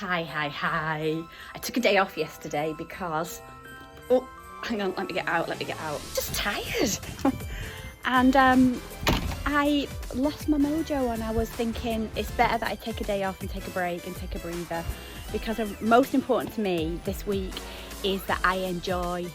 Hi. I took a day off yesterday because, oh, hang on, let me get out. Just tired. And I lost my mojo and I was thinking it's better that I take a day off and take a break and take a breather, because most important to me this week is that I enjoy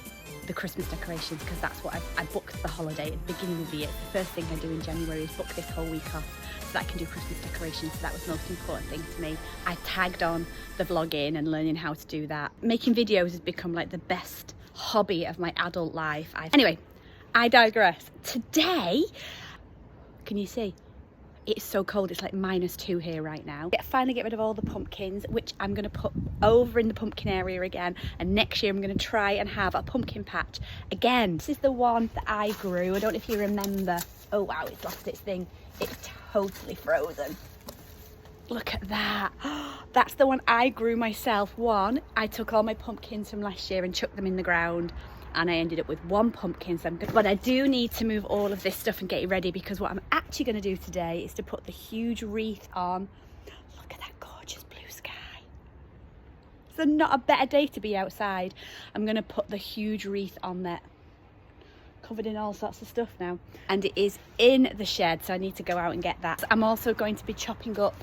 the Christmas decorations, because that's what I booked the holiday at the beginning of the year. The first thing I do in January is book this whole week off so that I can do Christmas decorations. So that was the most important thing to me. I tagged on the vlogging and learning how to do that. Making videos has become like the best hobby of my adult life. Anyway, I digress. Today, can you see? It's so cold, it's like -2 here right now. I finally get rid of all the pumpkins, which I'm gonna put over in the pumpkin area again, and next year I'm gonna try and have a pumpkin patch again. This is the one that I grew. I don't know if you remember. Oh wow, it's lost its thing. It's totally frozen. Look at that. That's the one I grew myself. I took all my pumpkins from last year and chucked them in the ground, and I ended up with one pumpkin. But I do need to move all of this stuff and get it ready, because what I'm actually going to do today is to put the huge wreath on. Look at that gorgeous blue sky. So not a better day to be outside. I'm going to put the huge wreath on there, covered in all sorts of stuff now, and it is in the shed, so I need to go out and get that. I'm also going to be chopping up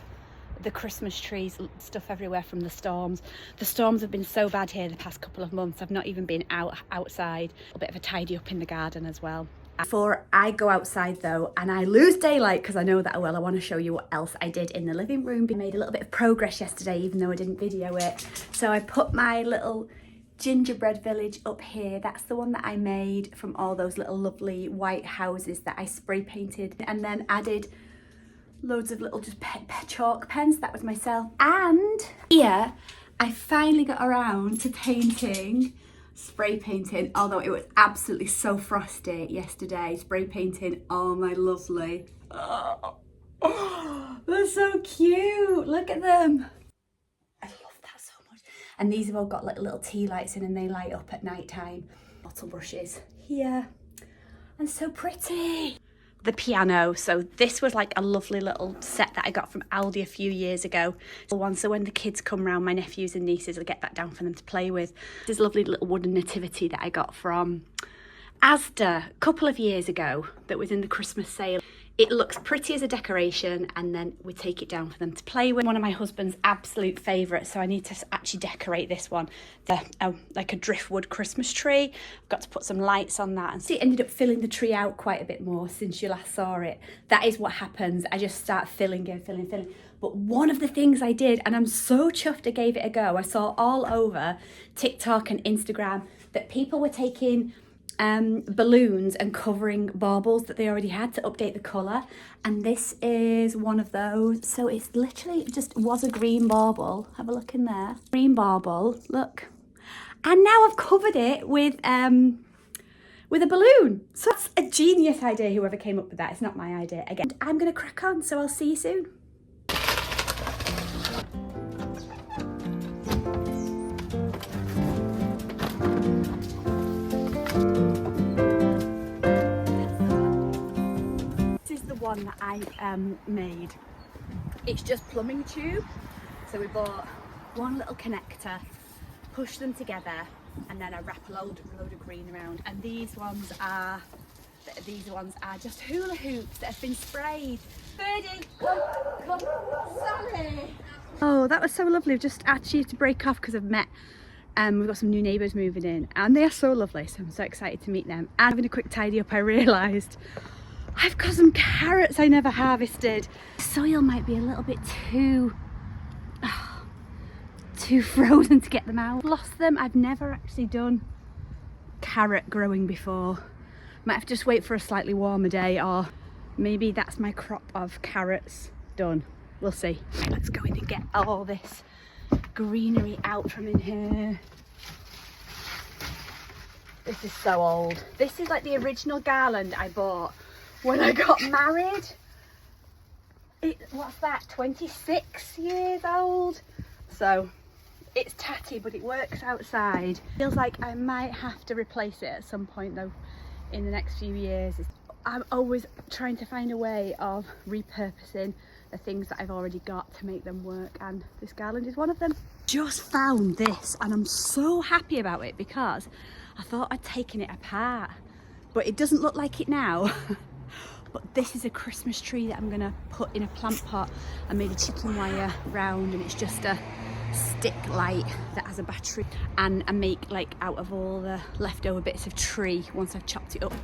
the Christmas trees, stuff everywhere from the storms. The storms have been so bad here the past couple of months. I've not even been outside. A bit of a tidy up in the garden as well. Before I go outside though, and I lose daylight, because I know that I will, I want to show you what else I did in the living room. I made a little bit of progress yesterday, even though I didn't video it. So I put my little gingerbread village up here. That's the one that I made from all those little lovely white houses that I spray painted, and then added loads of little just chalk pens. That was myself. And here I finally got around to spray painting, although it was absolutely so frosty yesterday, spray painting all my lovely, they're so cute, look at them. I love that so much. And these have all got like little tea lights in, and they light up at night time. Bottle brushes here, and so pretty. The piano, so this was like a lovely little set that I got from Aldi a few years ago. So when the kids come round, my nephews and nieces, I'll get that down for them to play with. This lovely little wooden nativity that I got from Asda a couple of years ago that was in the Christmas sale. It looks pretty as a decoration, and then we take it down for them to play with. One of my husband's absolute favourites, so I need to actually decorate this one. Like a driftwood Christmas tree. I've got to put some lights on that. And see, it ended up filling the tree out quite a bit more since you last saw it. That is what happens. I just start filling. But one of the things I did, and I'm so chuffed I gave it a go, I saw all over TikTok and Instagram that people were taking balloons and covering baubles that they already had to update the colour, and this is one of those. So it's literally just was a green bauble. Have a look in there. Green bauble, look. And now I've covered it with a balloon. So that's a genius idea, whoever came up with that. It's not my idea. Again, I'm gonna crack on, so I'll see you soon. One that I made. It's just plumbing tube, so we bought one little connector, push them together, and then I wrap a load of green around. And these ones are just hula hoops that have been sprayed. Birdie, come, Sally. Oh, that was so lovely. I've just actually to break off because I've met we've got some new neighbours moving in, and they are so lovely, so I'm so excited to meet them. And having a quick tidy up, I realised I've got some carrots I never harvested. Soil might be a little bit too frozen to get them out. Lost them. I've never actually done carrot growing before. Might have to just wait for a slightly warmer day, or maybe that's my crop of carrots done. We'll see. Let's go in and get all this greenery out from in here. This is so old. This is like the original garland I bought when I got married. What's that, 26 years old? So it's tatty, but it works outside. Feels like I might have to replace it at some point though in the next few years. I'm always trying to find a way of repurposing the things that I've already got to make them work, and this garland is one of them. just found this and I'm so happy about it because I thought I'd taken it apart, but it doesn't look like it now. But this is a Christmas tree that I'm gonna put in a plant pot. I made a chicken wire round and it's just a stick light that has a battery, and I make like out of all the leftover bits of tree once I've chopped it up.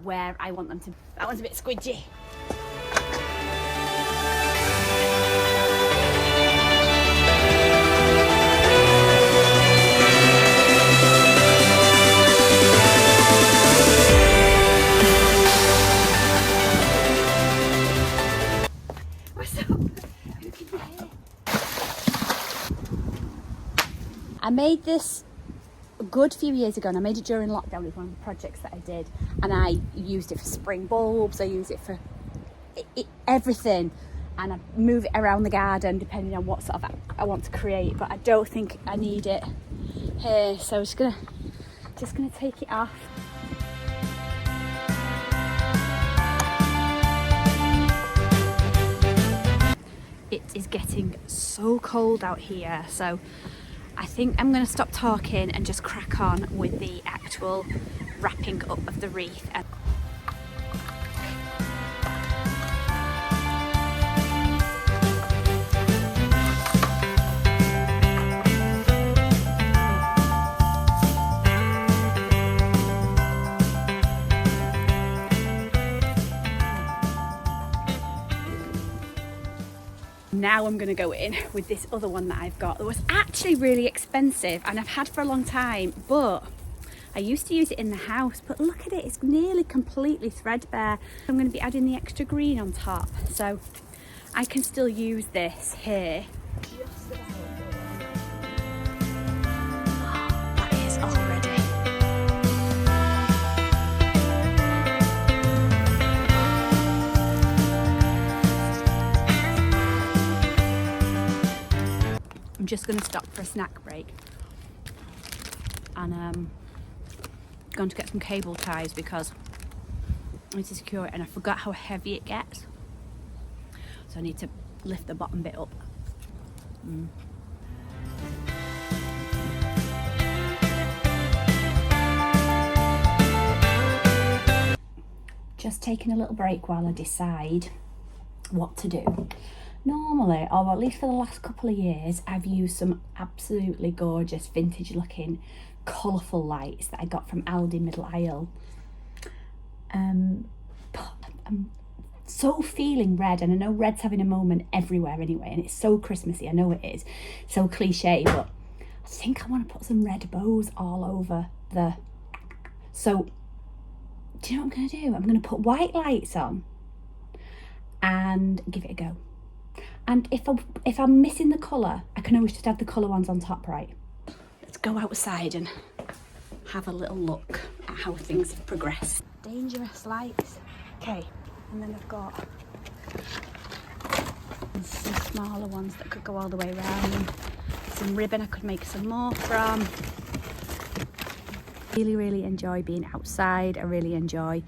Where I want them to. That one's a bit squidgy. What's up? Look in here. I made this a good few years ago and I made it during lockdown with one of the projects that I did, and I used it for spring bulbs, I use it for everything, and I move it around the garden depending on what sort of I want to create, but I don't think I need it here, so I'm just gonna take it off. It is getting so cold out here, so I think I'm going to stop talking and just crack on with the actual wrapping up of the wreath. Now I'm going to go in with this other one that I've got that was actually really expensive and I've had for a long time, but I used to use it in the house, but look at it, it's nearly completely threadbare. I'm going to be adding the extra green on top, so I can still use this here. Just about. That is already. I'm just going to stop for a snack break and going to get some cable ties because I need to secure it and I forgot how heavy it gets, so I need to lift the bottom bit up. Just taking a little break while I decide what to do. Normally, or at least for the last couple of years, I've used some absolutely gorgeous vintage looking colourful lights that I got from Aldi Middle Aisle. But I'm so feeling red, and I know red's having a moment everywhere anyway, and it's so Christmassy, I know it is, so cliche, but I think I want to put some red bows all over the... So, do you know what I'm going to do? I'm going to put white lights on and give it a go. And if I'm missing the colour, I can always just add the colour ones on top, right? Let's go outside and have a little look at how things have progressed. Dangerous lights. Okay, and then I've got some smaller ones that could go all the way around. Some ribbon I could make some more from. Really enjoy being outside. I really enjoy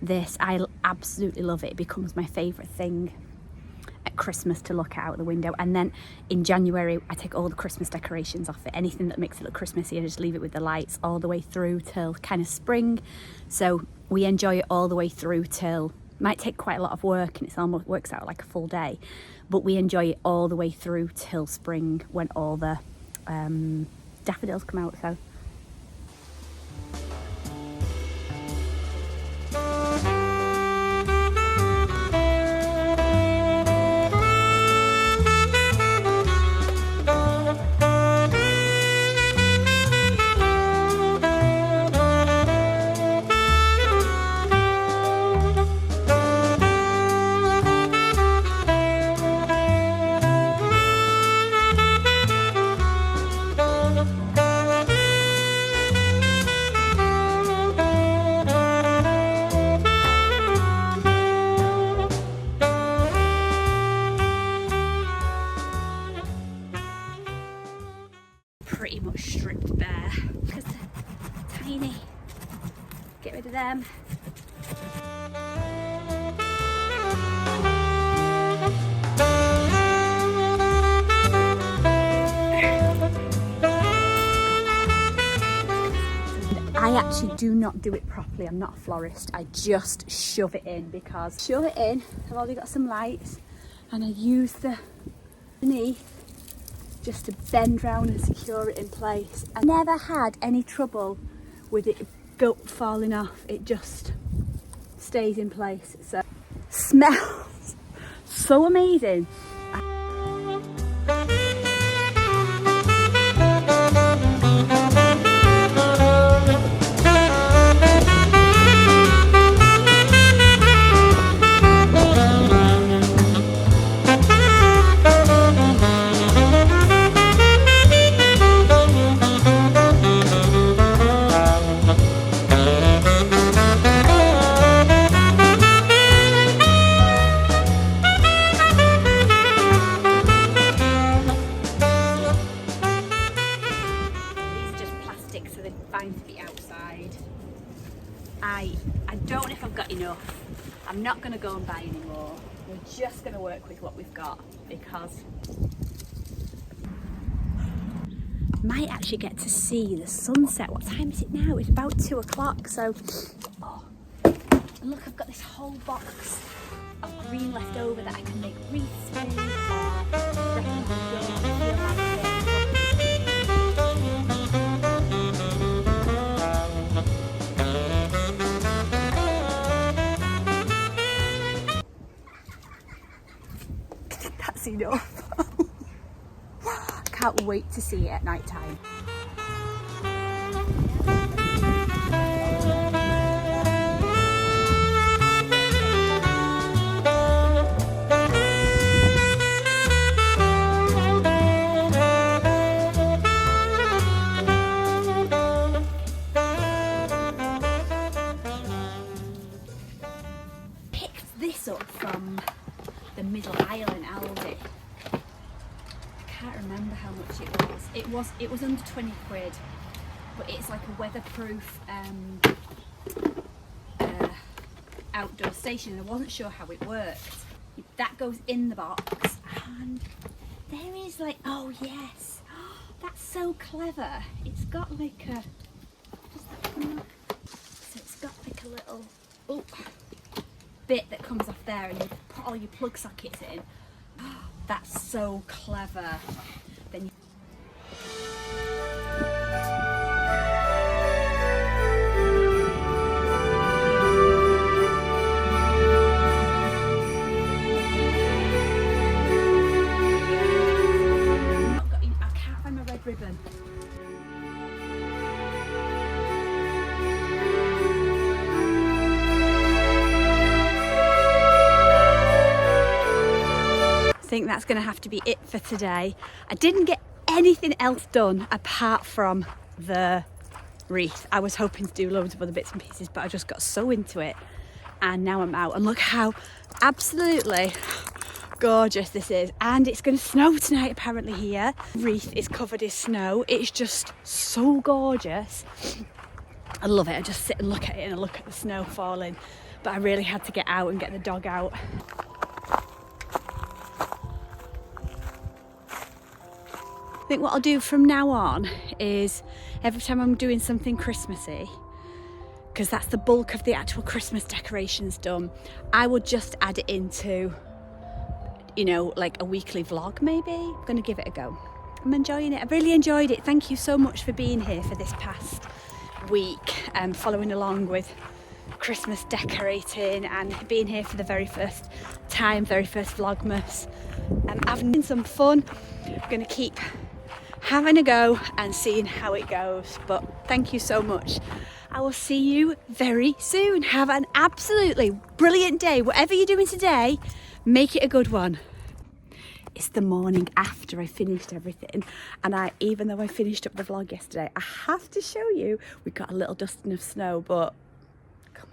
this. I absolutely love it. It becomes my favourite thing at Christmas to look out the window, and then in January I take all the Christmas decorations off it, anything that makes it look Christmassy, and I just leave it with the lights all the way through till kind of spring. So we enjoy it all the way through till, might take quite a lot of work and it's almost works out like a full day, but we enjoy it all the way through till spring when all the daffodils come out. So pretty much stripped bare because they're tiny. Get rid of them. I actually do not do it properly. I'm not a florist. I just shove it in because shove it in. I've already got some lights and I use the beneath just to bend round and secure it in place. I never had any trouble with it falling off. It just stays in place. So smells so amazing. I don't know if I've got enough. I'm not going to go and buy any more. We're just going to work with what we've got because might actually get to see the sunset. What time is it now? It's about 2 o'clock. So, oh, look, I've got this whole box of green left over that I can make wreaths with or recommend feel like it. Enough. Can't wait to see it at night time. Picked this up from the middle aisle in Aldi. I can't remember how much it was. It was under 20 quid, but it's like a weatherproof outdoor station, and I wasn't sure how it worked. That goes in the box, and there is like, oh yes, that's so clever. It's got like a, so it's got like a little bit that comes off there, and you put all your plug sockets in. That's so clever. Then you I can't find my red ribbon. I think that's going to have to be it for today. I didn't get anything else done apart from the wreath. I was hoping to do loads of other bits and pieces, but I just got so into it, and now I'm out, and look how absolutely gorgeous this is. And it's going to snow tonight apparently here. Wreath is covered in snow. It's just so gorgeous. I love it. I just sit and look at it and I look at the snow falling, but I really had to get out and get the dog out. I think what I'll do from now on is every time I'm doing something Christmassy, because that's the bulk of the actual Christmas decorations done, I would just add it into, you know, like a weekly vlog maybe. I'm going to give it a go. I'm enjoying it. I've really enjoyed it. Thank you so much for being here for this past week and following along with Christmas decorating and being here for the very first time, very first Vlogmas. Having some fun. I'm going to keep having a go and seeing how it goes, but thank you so much. I will see you very soon. Have an absolutely brilliant day. Whatever you're doing today, make it a good one. It's the morning after I finished everything, and even though I finished up the vlog yesterday, I have to show you, we got a little dusting of snow, but come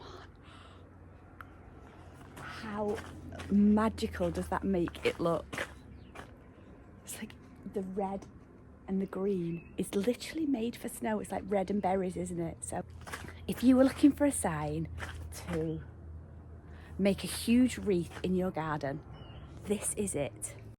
on, how magical does that make it look? It's like the red and the green is literally made for snow. It's like red and berries, isn't it? So if you were looking for a sign to make a huge wreath in your garden, this is it.